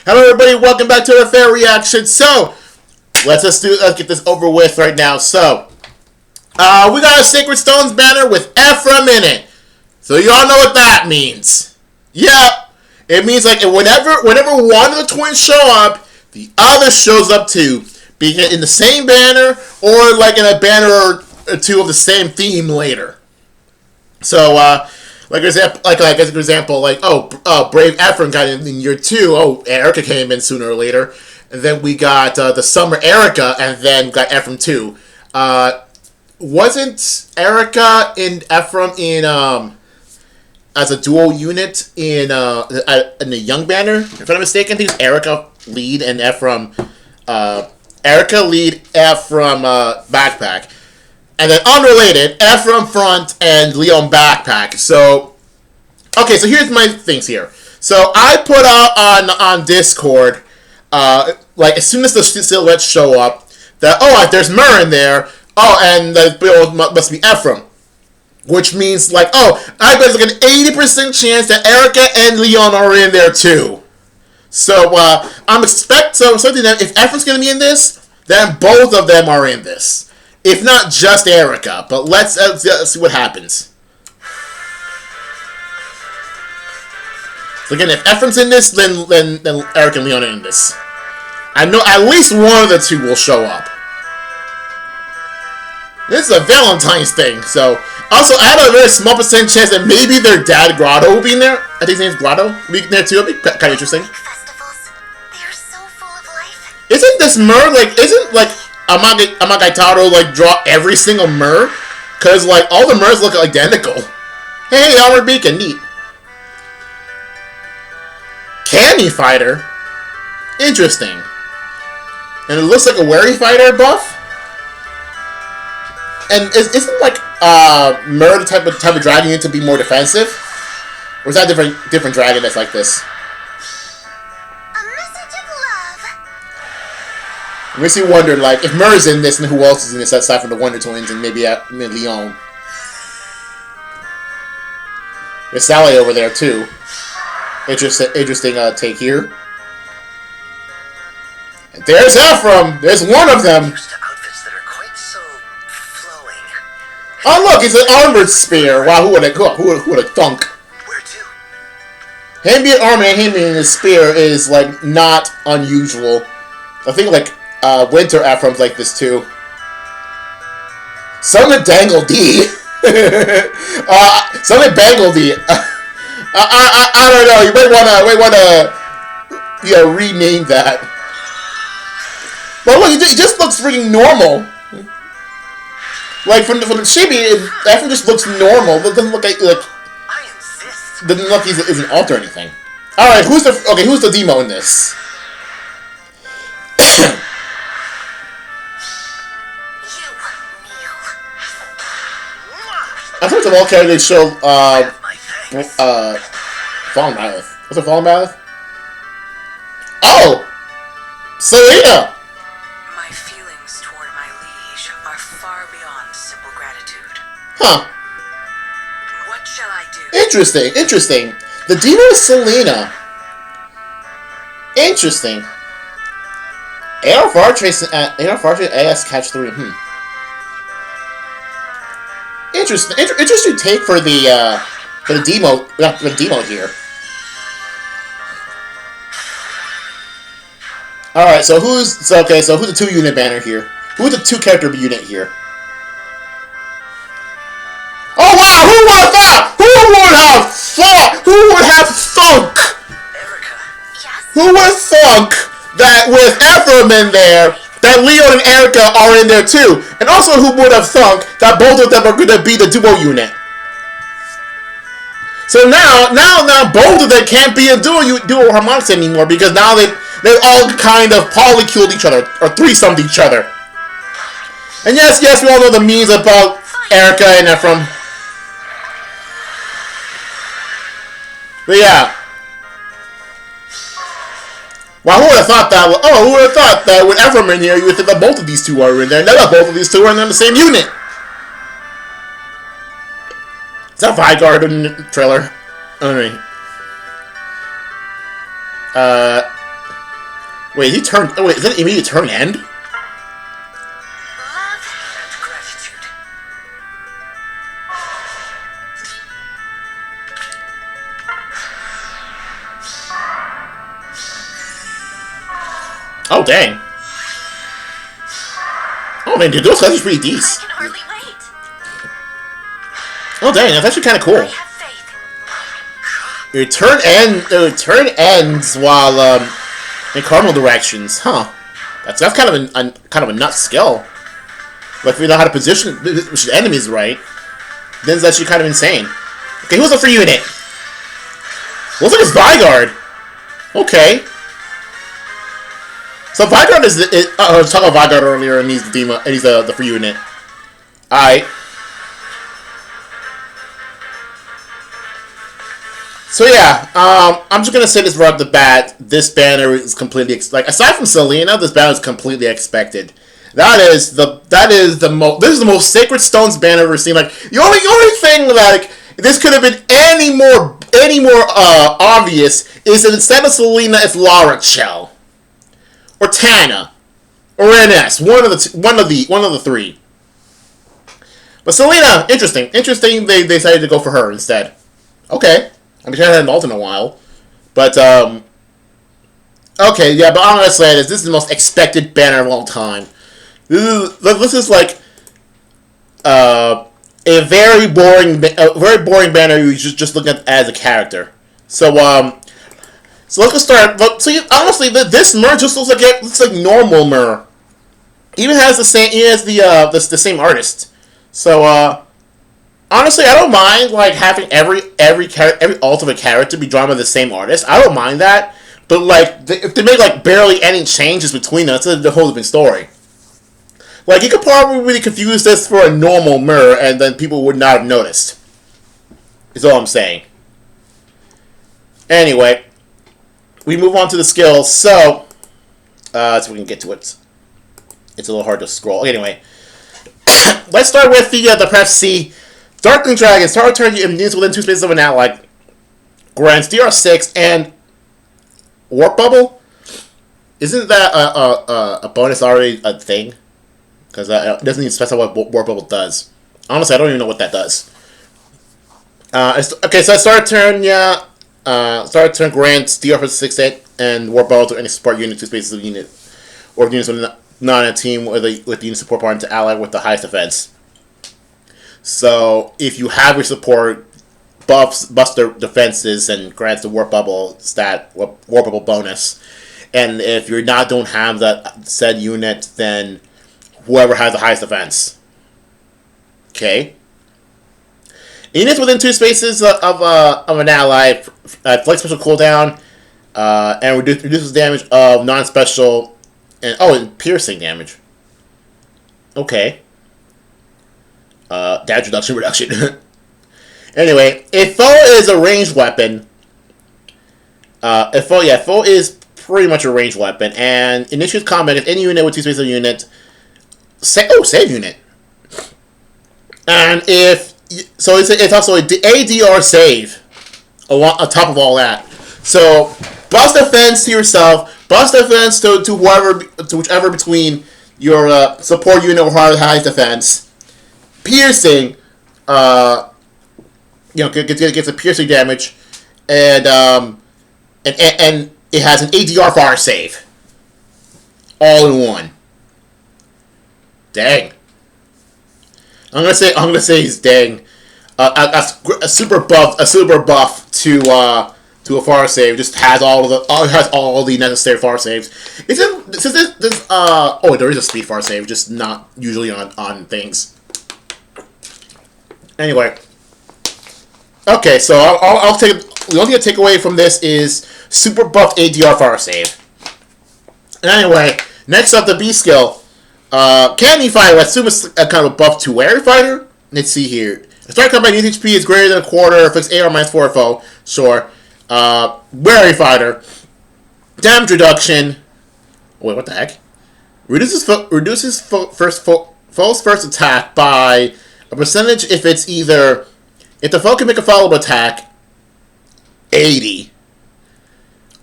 Hello, everybody. Welcome back to the fair reaction. So, let's get this over with right now. So, we got a Sacred Stones banner with Ephraim in it. So you all know what that means. Yep, it means like whenever one of the twins show up, the other shows up too, be it in the same banner or like in a banner or two of the same theme later. So, like as an example, Brave Ephraim got in year 2. Oh, Erica came in sooner or later, and then we got the Summer Erica, and then got Ephraim too. Wasn't Erica and Ephraim in as a dual unit in the Young banner? If I'm not mistaken, I think it's Erica lead and Ephraim. Erica lead, Ephraim backpack. And then unrelated, Ephraim front and Leon backpack. So, okay, so here's my things here. So I put out on Discord, like as soon as the silhouettes show up, that there's Myrrh in there. Oh, and the bill must be Ephraim, which means like I bet there's like an 80% chance that Erica and Leon are in there too. So I'm something that if Ephraim's gonna be in this, then both of them are in this. If not just Erica, but let's see what happens. So again, if Ephraim's in this, then Erica and Leon are in this. I know at least one of the two will show up. This is a Valentine's thing, so also I have a very small percent chance that maybe their dad Grotto will be in there. I think his name's Grotto. Will be in there too. It'll be kind of interesting. Isn't this Myrrh isn't Amagaitaro draw every single Myrrh? Cause all the Myrrhs look identical. Hey, Armored Beacon, neat. Candy Fighter? Interesting. And it looks like a Wary Fighter buff? And isn't Myrrh the type of dragon you need to be more defensive? Or is that a different dragon that's like this? Makes me wonder, if Myrrh's in this, and who else is in this aside from the Wonder Twins and maybe Leon? There's Sally over there too. Interesting take here. And there's Ephraim. There's one of them. Oh look, it's an armored spear. Wow, who would have thunk? Him being armored and him being a spear is not unusual. I think Winter Ephraim's like this too. Summon Dangle D. Summon Bangle D. I don't know. You might wanna rename that. But look, he just looks freaking normal. From the chibi, Ephraim just looks normal. It doesn't look doesn't look he's an alt or anything. All right, who's the demo in this? I thought of all characters show Fallen Malith. What's a Fallen Malith? Oh! Selena! My feelings toward my liege are far beyond simple gratitude. Huh. What shall I do? Interesting. The demo is Selena. Interesting. AR Fartrace AS Catch 3. Interesting take for the demo here. All right, so who's the 2-unit banner here? Who's the 2-character unit here? Oh wow! Who would have thought? Who would have thunk? Erica. Yes. Who would have thunk that with Ephraim in there, that Leon and Erica are in there too? And also, who would have thunk that both of them are going to be the duo unit? So now both of them can't be a duo harmonics anymore because now they've all kind of polyculed each other or threesomed each other. And yes, we all know the memes about Erica and Ephraim. But yeah. Well, who would have thought that? Who would have thought that with Ephraim in here, you would think that both of these two are in there? Now that both of these two are in the same unit. Is that Vigard in the trailer? Alright. Wait, he turned. Oh, wait, is that an immediate turn end? Love and gratitude. Oh, dang. Oh, man, dude, those guys are pretty I decent. can hardly wait. Oh, dang, that's actually kind of cool. I have faith. Your turn ends while in cardinal directions, huh? That's kind of a nut skill. But if you know how to position your enemies right, then it's actually kind of insane. Okay, who's up for unit? Looks like it's Vigard. Okay. So Vigard is I was talking about Vigard earlier, and he's the demon, and he's the free unit. All right. So yeah, I'm just gonna say this right off the bat. This banner is completely aside from Selena, this banner is completely expected. This is the most Sacred Stones banner I've ever seen. Like the only thing like this could have been any more obvious is that instead of Selena, it's Lara Chell or Tana or NS, one of the three. But Selena, interesting. They decided to go for her instead. Okay. I mean, she hasn't had in a while. But, okay, yeah, but I'm going to say this is the most expected banner of all time. This is like, a very boring banner you just look at as a character. So let's start. Honestly, this Myrrh just looks like normal Myrrh. Even has the same artist. So, honestly, I don't mind like having every ultimate character be drawn by the same artist. I don't mind that, but like if they make like barely any changes between them, it's a whole different story. Like you could probably really confuse this for a normal Myrrh, and then people would not have noticed. Is all I'm saying. Anyway, we move on to the skills. So we can get to it. It's a little hard to scroll. Anyway, let's start with the Pref C. Darkling Dragon, start turn you immunes within 2 spaces of an ally. Grants DR6 and Warp Bubble? Isn't that a bonus already a thing? Because it doesn't even specify what Warp Bubble does. Honestly, I don't even know what that does. Okay, so start turn, yeah. Start turn grants DR6 and Warp Bubble to any support unit, 2 spaces of unit. Or units with not a team with the unit support partner to ally with the highest defense. So, if you have your support, buffs their defenses and grants the Warp Bubble Warp Bubble bonus. And if you don't have that said unit, then whoever has the highest defense. Okay. Units within 2 spaces of an ally, flex special cooldown, and reduces damage of non-special, and piercing damage. Okay. Damage reduction. Anyway, if foe is a ranged weapon, foe is pretty much a ranged weapon, and initiates combat against any unit with 2 spaces of unit. Save unit. And it's also a ADR save on top of all that. So buff defense to yourself, buff defense to whichever between your support unit or highest defense. Piercing, gets a piercing damage, and it has an ADR fire save, all in one. Dang. I'm gonna say he's dang. A super buff to a fire save just has all the necessary fire saves. There is a speed fire save, just not usually on things. Anyway, okay, so I'll take the only thing to take away from this is super buff ADR fire save. Anyway, next up the B skill, Candy Fighter. I assume it's a kind of a buff to Air Fighter. Let's see here. Start combat unit HP is greater than a quarter. Afflicts AR -4 foe. Sure. Wary Fighter. Damage reduction. Wait, what the heck? Reduces foe's first attack by a percentage if the foe can make a follow-up attack, 80.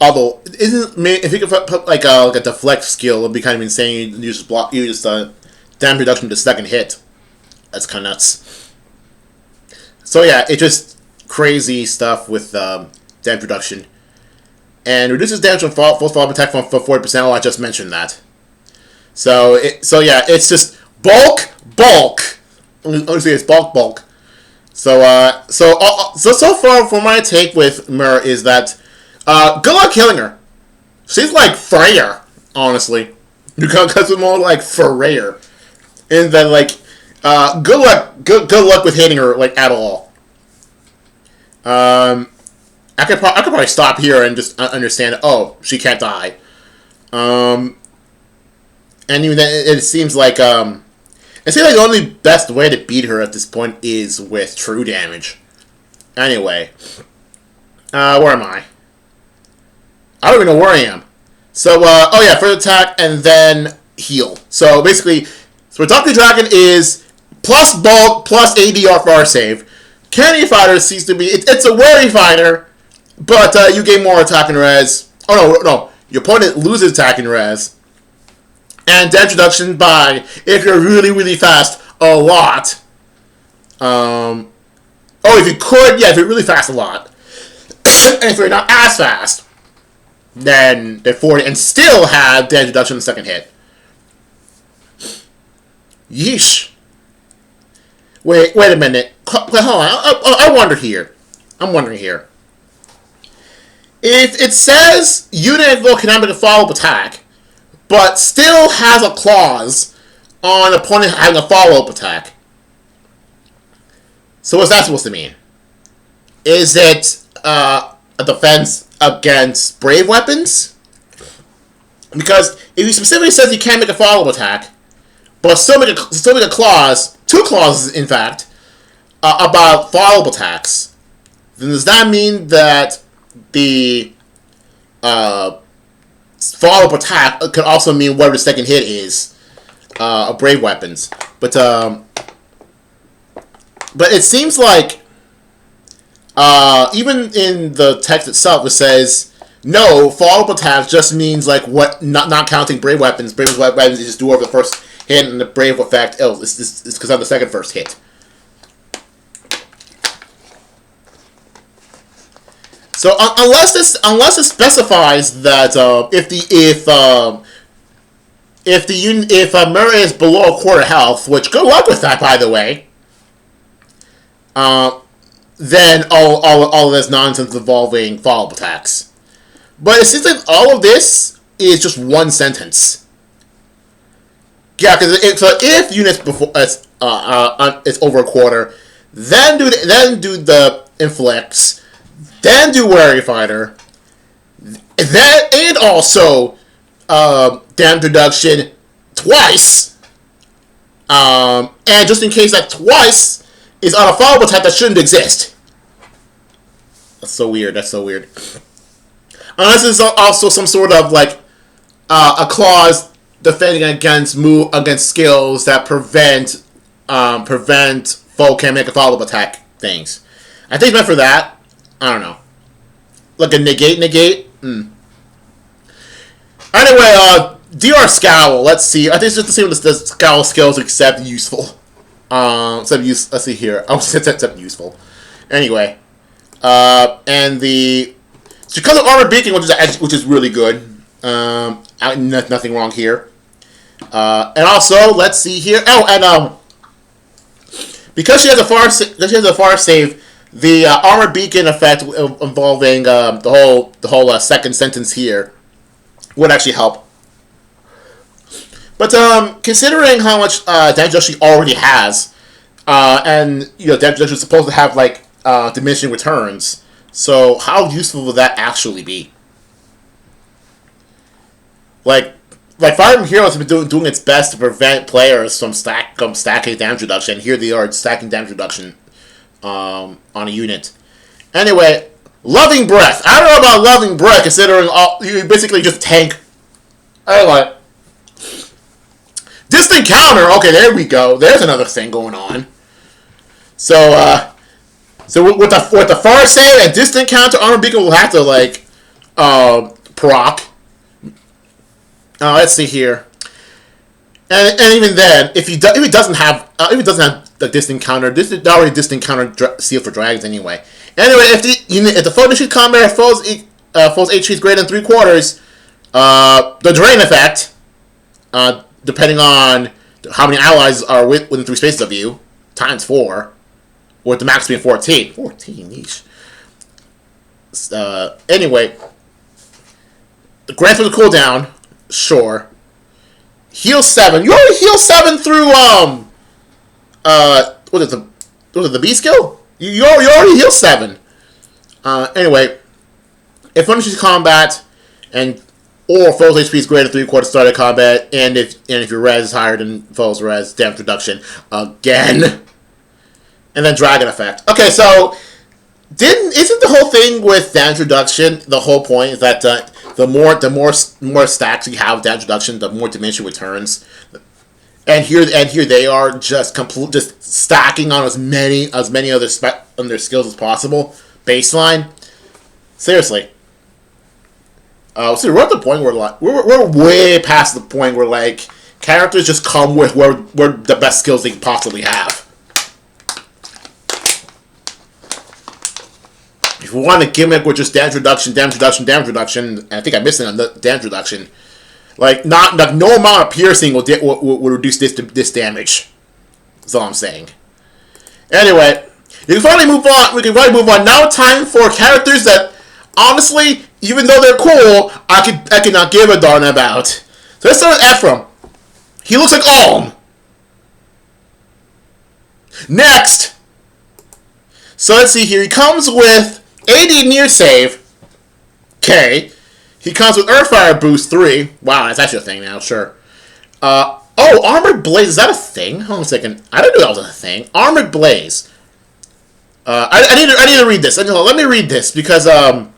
Although, if you could put like a deflect skill, it'd be kind of insane. You just block, you just damage reduction to second hit. That's kind of nuts. So yeah, it's just crazy stuff with damage reduction, and reduces damage from full fall attack from 40%. Oh, I just mentioned that. So yeah, it's just bulk. Honestly, it's bulk. So so far, for my take with Myrrh is that good luck killing her. She's like Freya, honestly, because it's more like Freya, and then like good luck with hitting her like at all. I could probably stop here and just understand. Oh, she can't die. And even then, it seems like the only best way to beat her at this point is with true damage. Anyway, where am I? I don't even know where I am. So, oh yeah, first attack and then heal. So basically, Dr. Dragon is plus bulk plus ADR for our save. Candy Fighter seems to be it's a wary fighter, but you gain more attack and res. Oh no, your opponent loses attack and res. And damage reduction by, if you're really fast, a lot. If you're really fast, a lot. And if you're not as fast, then 40, and still have damage reduction in the second hit. Yeesh. Wait a minute. Hold on. I'm wondering here. If it says unit cannot make a follow-up attack, but still has a clause on opponent having a follow-up attack, so what's that supposed to mean? Is it a defense against brave weapons? Because if he specifically says you can't make a follow-up attack, but still make a clause, 2 clauses in fact, about follow-up attacks, then does that mean that the follow-up attack could also mean whatever the second hit is of brave weapons? But it seems like even in the text itself it says no, follow-up attack just means like what, not counting brave weapons. Brave weapons you just do over the first hit, and the brave effect it's because of the first hit. So unless it specifies that if Myrrh is below a quarter health, which good luck with that, by the way, then all of this nonsense involving follow-up attacks. But it seems like all of this is just one sentence. Yeah, because if units before it's over a quarter, then do the inflicts, then do wary fighter, that and also damage reduction twice, and just in case that twice is on a follow-up attack that shouldn't exist. That's so weird. Unless it's also some sort of like a clause defending against skills that prevent foe can make a follow-up attack things. I think it's meant for that. I don't know. Like a negate. Anyway, DR Scowl. Let's see. I think it's just to see what the Scowl skills except useful. Let's see here. Oh, except useful. Anyway, and she comes with armor beacon, which is really good. Nothing wrong here. And also, let's see here. Oh, and because she has a far save, the armor beacon effect involving the whole second sentence here would actually help. But considering how much damage she already has, and damage is supposed to have like diminishing returns, so how useful would that actually be? Like Fire Emblem Heroes has been doing its best to prevent players from stacking damage reduction. Here they are stacking damage reduction on a unit. Anyway, Loving Breath. I don't know about Loving Breath, considering you basically just tank. Anyway, Distant Counter. Okay, there we go. There's another thing going on. So with the far save and Distant Counter, Armor Beacon will have to like proc. Let's see here. And even then, if he doesn't have the distant counter, this is already distant counter seal for dragons anyway. Anyway, if the foe initiates combat, foe's HP is greater than 3/4, the drain effect, depending on how many allies are within 3 spaces of you, times 4, with the max being 14. 14, each. Anyway, grants for the cooldown, sure. Heal 7. You already heal 7 through what is the B skill? You already heal 7. Anyway, if finishes combat or foe's HP is greater than 3/4 start of combat, and if your res is higher than foe's res, damage reduction again, and then dragon effect. Okay, so isn't the whole thing with damage reduction, the whole point is that the more stacks you have damage reduction, the more diminishing returns. And here they are just stacking on as many other skills as possible. Baseline. Seriously. So we're at the point where we're way past the point where like characters just come with where the best skills they can possibly have. If you want a gimmick with just damage reduction, and I think I'm missing on the damage reduction. Like no amount of piercing will reduce this damage. That's all I'm saying. Anyway, you can finally move on. We can finally move on. Now, time for characters that, honestly, even though they're cool, I cannot give a darn about. So let's start with Ephraim. He looks like Alm. Next. So let's see here. He comes with 80 near save. Okay. He comes with Earthfire Boost 3. Wow, that's actually a thing now, sure. Armored Blaze, is that a thing? Hold on a second. I didn't know that was a thing. Armored Blaze. I need to read this. Let me read this, because I'm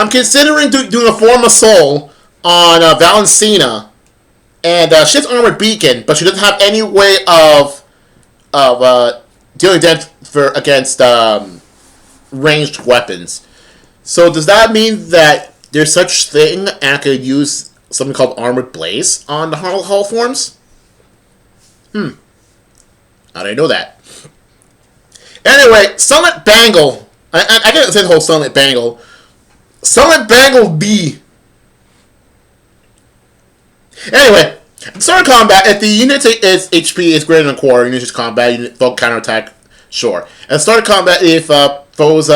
considering doing a Form of Soul on Valencina, and she has Armored Beacon, but she doesn't have any way of dealing damage against ranged weapons. So does that mean that there's such thing and I could use something called Armored Blaze on the Hull forms? I didn't know that. Anyway, Summit Bangle. I can't say the whole Summit Bangle. Summit Bangle B. Anyway, start combat. If the unit's HP is greater than 1/4, unit just combat, unit foe counterattack, sure. And start combat if foe's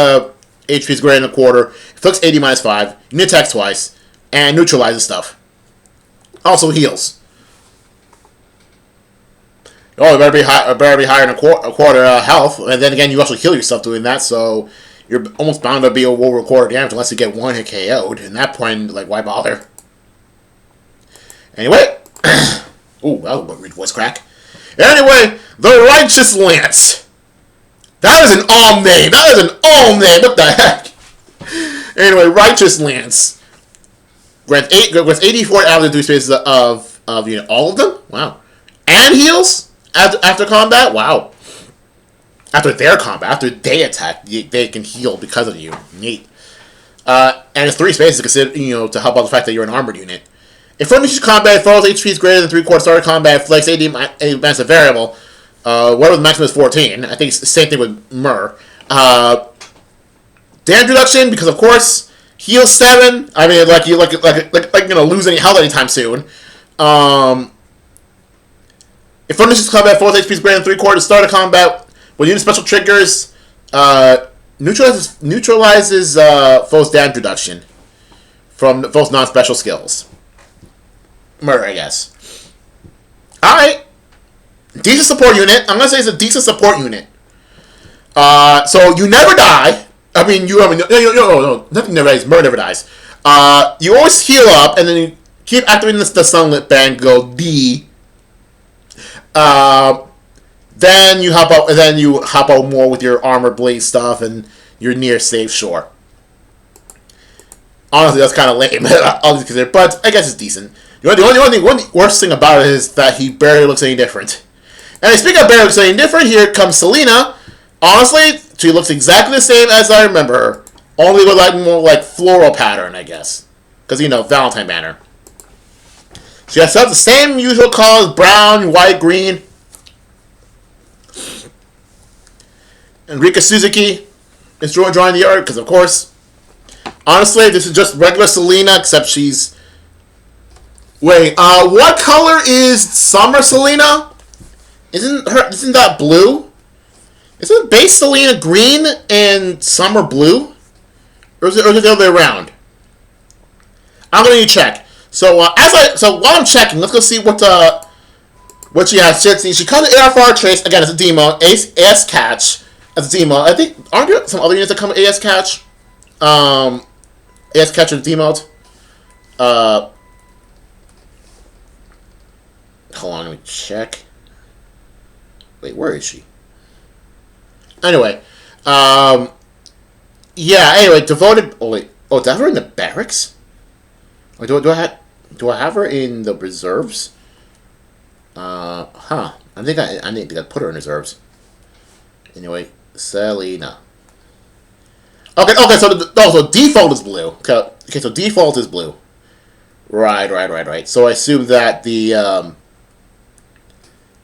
HP is greater than 1/4, inflicts 80 minus 5, unit attacks twice, and neutralizes stuff. Also heals. Oh, it better be higher than a quarter health, and then again, you also heal yourself doing that, so you're almost bound to be over 1/4 damage unless you get one hit KO'd. And that point, like, why bother? Anyway, ooh, that was a weird voice crack. Anyway, the Righteous Lance. That is an Alm name. What the heck? Anyway, Righteous Lance. Grants 84 out of the 3 spaces of all of them. Wow. And heals after combat. Wow. After their combat, after they attack, they can heal because of you. Neat. And it's 3 spaces considered, to help out the fact that you're an armored unit. If finishes combat, foe's HP is greater than 3/4 start of combat, flex 80 minus a variable. Whatever the maximum is 14. I think it's the same thing with Myrrh. Damage reduction, because of course, heal 7. I mean, like you're gonna lose any health anytime soon. If finishes combat, foe's HP is greater than 3/4 start of combat. When unit special triggers, neutralizes foe's damage reduction from foe's non-special skills. Myrrh, I guess. All right. Decent support unit. I'm gonna say it's a decent support unit. So you never die. No, nothing never dies. Myrrh never dies. You always heal up, and then you keep activating the Sunlit Bangle D. Then you hop out. And then you hop out more with your Armor Blaze stuff and your near save. Sure. Honestly, that's kind of lame. I'll just consider, but I guess it's decent. The only worst thing about it is that he barely looks any different. And speaking of barely looks any different, here comes Selena. Honestly, she looks exactly the same as I remember her. Only with like more like floral pattern, I guess. Because, you know, Valentine banner. She has the same usual colors, brown, white, green. And Rika Suzuki is drawing the art, because of course. Honestly, this is just regular Selena, except she's... Wait, what color is Summer Selena? Isn't that blue? Isn't base Selena green and Summer blue? Or is it the other way around? I'm gonna need to check. So while I'm checking, let's go see what she has. She comes with AFR Trace again as a demo, AS Catch as a demo. I think aren't there some other units that come with AS Catch? AS Catch or demoed. Hold on, let me check. Wait, where is she? Anyway, yeah. Anyway, devoted. Oh wait. Oh, do I have her in the barracks? Or do I have her in the reserves? Huh. I think I need to put her in reserves. Anyway, Selena. Okay. So default is blue. Okay. So default is blue. Right. So I assume that the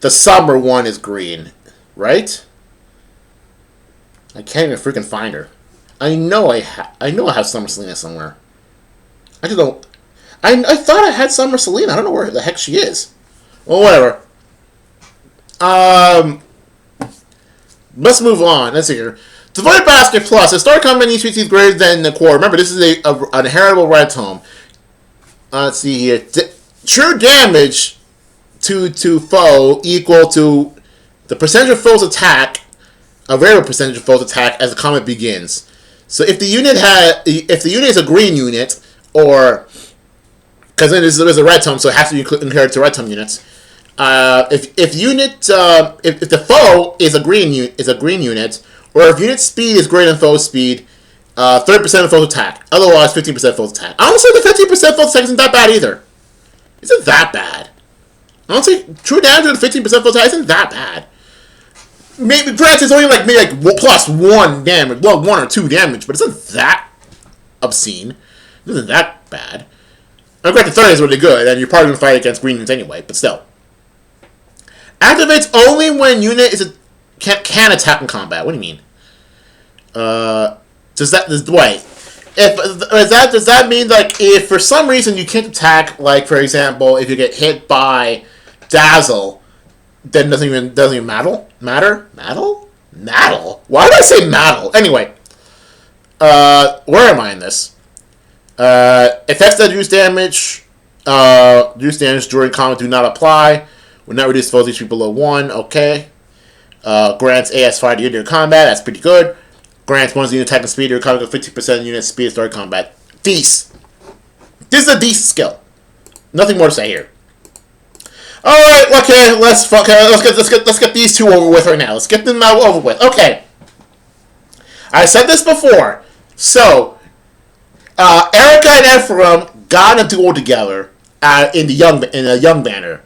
summer one is green, right? I can't even freaking find her. I know I have Summer Selena somewhere. I just don't. I thought I had Summer Selena. I don't know where the heck she is. Well, whatever. Let's move on. Let's see here. Devoted Basket Plus. A star combat each species greater than the core. Remember, this is an inheritable red tome. Let's see here. True damage to foe equal to the percentage of foe's attack, a variable percentage of foe's attack as the combat begins. So if the unit is a green unit, or because then there's a red tome, so it has to be inherited to red tome units. If the foe is a green unit, or if unit speed is greater than foe's speed, 30% of foe's attack. Otherwise, 15% of foe's attack. I don't say the 15% foe's attack isn't that bad either. Isn't that bad? I don't say true damage with 15% foe's attack isn't that bad. Maybe perhaps it's only maybe plus 1 damage, well, 1 or 2 damage, but it's not that obscene. It isn't that bad. And granted, 30 is really good, and you're probably going to fight against green units anyway, but still. Activates only when unit can attack in combat. What do you mean? Does that mean if for some reason you can't attack, like for example, if you get hit by Dazzle, then it doesn't even matter? Maddle? Why did I say maddle? Anyway, where am I in this? Effects that reduce damage during combat do not apply. Will not reduce foes HP below 1. Okay. Grants AS5 to unit combat. That's pretty good. Grants bonus unit attack and speed. Your combat 50% unit speed to start combat. This is a decent skill. Nothing more to say here. All right. Okay. Let's get these two over with right now. Let's get them out over with. Okay. I said this before. So, Erica and Ephraim got a duel together in the young banner.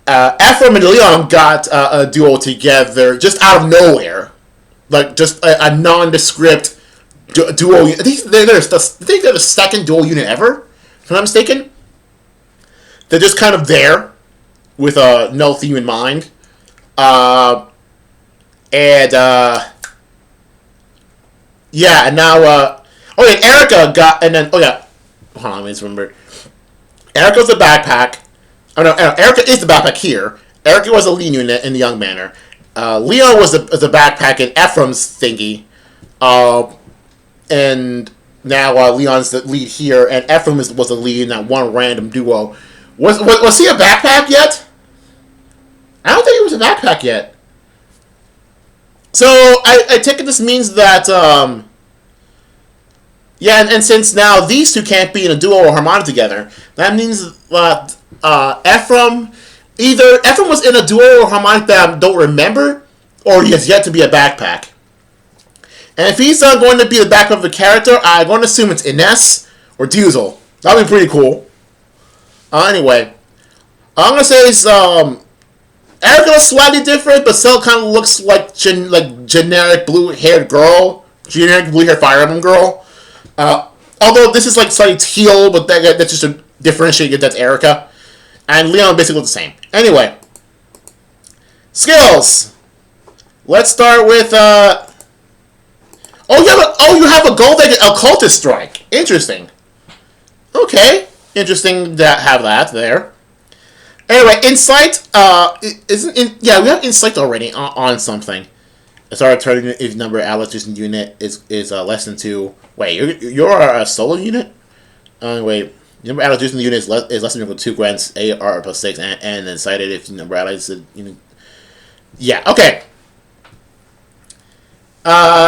Ephraim and Leon got a duel together just out of nowhere, like just a nondescript duel. I think they're the second duel unit ever, if I'm not mistaken. They're just kind of there with no theme in mind, yeah, and now Erica got, and then hold on, let me just remember. Erica's the backpack. Oh no, Erica is the backpack here. Erica was a lead unit in the young banner. Leon was the backpack in Ephraim's thingy. And now Leon's the lead here, and Ephraim was the lead in that one random duo. Was he a backpack yet? I don't think he was a backpack yet. So I take it this means that yeah, and since now these two can't be in a duo or harmonic together, that means that Ephraim was in a duo or harmonic that I don't remember, or he has yet to be a backpack. And if he's going to be the backpack of the character, I'm going to assume it's Ines or Diesel. That would be pretty cool. Anyway, I'm going to say it's Erica's slightly different, but still kind of looks like generic blue-haired girl. Generic blue-haired Fire Emblem girl. Although this is like slightly teal, but that's just to differentiate it. That's Erica, and Leon basically the same. Anyway, skills. Let's start with. You have a gold-edged occultist strike. Interesting. Okay, interesting to have that there. Anyway, insight. We have insight already on something. Start turning if number of allies using unit is less than 2. Wait, you're a solo unit? Wait, number of allies using the unit is less than or equal to 2 grants AR plus 6 and incited if number of allies yeah, okay.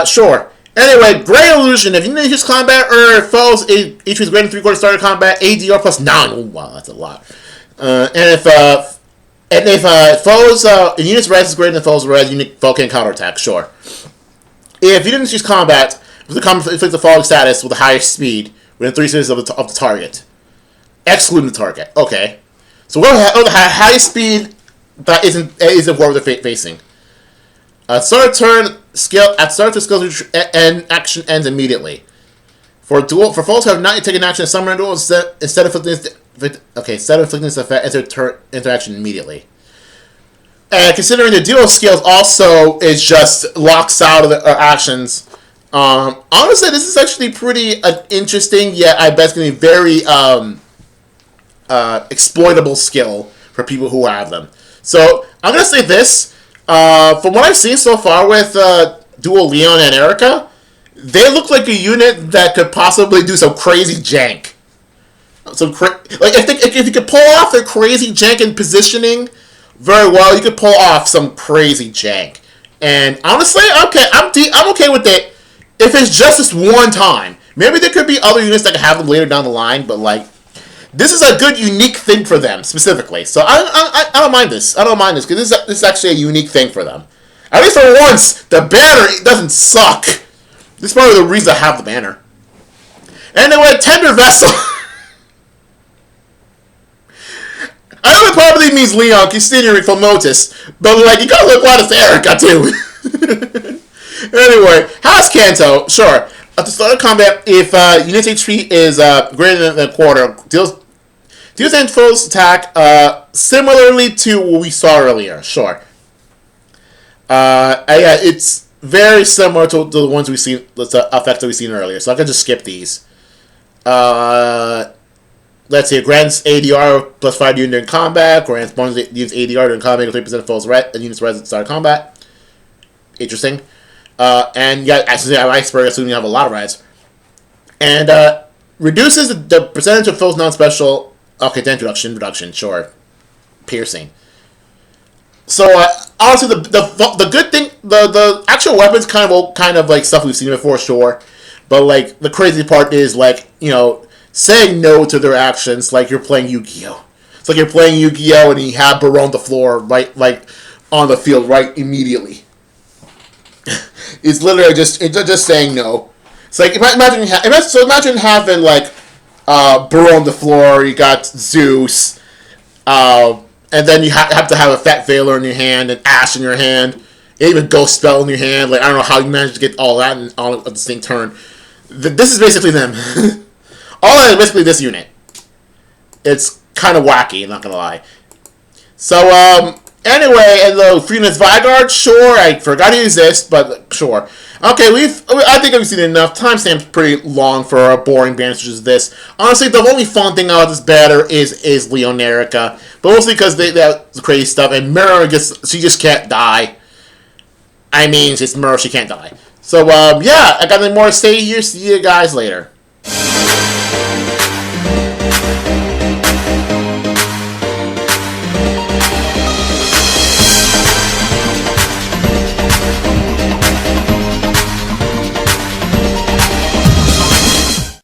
Sure. Anyway, Great Illusion. If you need to use combat or foes, each is greater than 3/4 starter combat, ADR plus 9. Oh, wow, that's a lot. And if foes unit's res is greater than foes res, unit foe can counterattack. Sure. If you didn't use combat, if the combat inflicts the following status with the highest speed within 3 seconds of the target, excluding the target. Okay. So what the highest speed that isn't what they're facing. Start of turn skill at start of skill and action ends immediately. For foes who have not yet taken action, summon a duel instead of inflicting this effect, enter interaction immediately. And considering the duel skills also is just locks out of the actions. Honestly, this is actually pretty interesting. Yet I bet it's gonna be very exploitable skill for people who have them. So I'm gonna say this. From what I've seen so far with Dual Leon and Erica, they look like a unit that could possibly do some crazy jank. If you could pull off their crazy jank and positioning very well, you could pull off some crazy jank. And honestly, okay, I'm okay with it if it's just this one time. Maybe there could be other units that could have them later down the line, but like, this is a good, unique thing for them, specifically. So I don't mind this. I don't mind this, because this is actually a unique thing for them. At least for once, the banner doesn't suck. This is probably the reason I have the banner. Anyway, Tender Vessel. I know it probably means Leon, considering from Motus, but like, you gotta look what it's Erica, too. Anyway, House Kanto, sure. At the start of combat, if unit HP is greater than a quarter, deals an foe's attack similarly to what we saw earlier. Sure. Yeah, it's very similar to the ones we've seen, the effects that we've seen earlier. So I can just skip these. Let's see. Grants ADR plus 5 unit during combat. Grants bonus units ADR during combat with 3% of foes units res at the start of combat. Interesting. And yeah, actually, I have Iceberg, assuming you have a lot of rides. And reduces the percentage of foes non-special. Okay, then reduction, sure. Piercing. So honestly, the good thing, the actual weapons kind of like stuff we've seen before, sure. But like the crazy part is like, saying no to their actions, like you're playing Yu-Gi-Oh. It's like you're playing Yu-Gi-Oh and you have Barone on the floor right, like on the field right immediately. It's literally just saying no. It's like imagine having like Barone on the floor. You got Zeus, and then you have to have a Fat Veiler in your hand and Ash in your hand, and even Ghost Spell in your hand. Like I don't know how you managed to get all that all at the same turn. This is basically them. All that is basically this unit. It's kind of wacky, I'm not gonna lie. So anyway, and the Freeness Vigard, sure, I forgot he exists, but sure. Okay, I think we've seen enough. Timestamp's pretty long for a boring banner such as this. Honestly, the only fun thing about this banner is Leon and Erica, but mostly because that's crazy stuff. And Myrrh she just can't die. I mean, it's Myrrh, she can't die. So yeah, I got nothing more to say here. See you guys later.